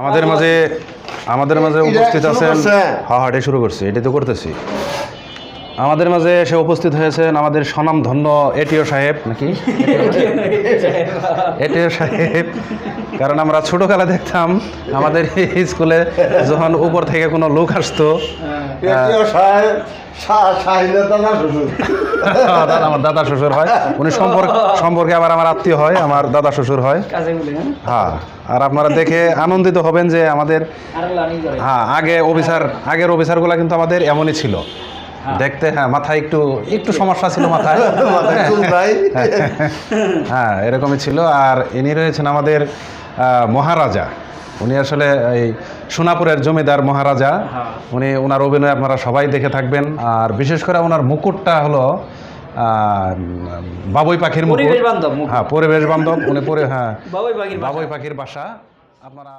আমাদের মাঝে উপস্থিত আছেন। হ্যাঁ, এটা শুরু করছি, এটাই তো করতেছি। আমাদের মাঝে এসে উপস্থিত হয়েছেন আমাদের স্বনামধন্য এটিও সাহেব, নাকি এটিও সাহেব। কারণ আমরা ছোটবেলা দেখতাম আমাদের স্কুলে যখন উপর থেকে কোনো লোক আসতো, আমার দাদা শ্বশুর হয়, উনি সম্পর্কে আবার আমার আত্মীয় হয়, আমার দাদা শ্বশুর হয়। হ্যাঁ, আর আপনারা দেখে আনন্দিত হবেন যে আমাদের আগের অফিসারগুলা কিন্তু আমাদের এমনই ছিল দেখতে। হ্যাঁ, মাথায় একটু সমস্যা ছিল, মাথায় হ্যাঁ এরকমই ছিল। আর ইনি রয়েছেন আমাদের মহারাজা। উনি আসলে এই সোনাপুরের জমিদার মহারাজা। উনি ওনার অভিনয় আপনারা সবাই দেখে থাকবেন। আর বিশেষ করে ওনার মুকুটটা হলো বাবুই পাখির মুকুট। হ্যাঁ, পরিবেশ বান্ধব। উনি বাবুই পাখির বাসা। আপনারা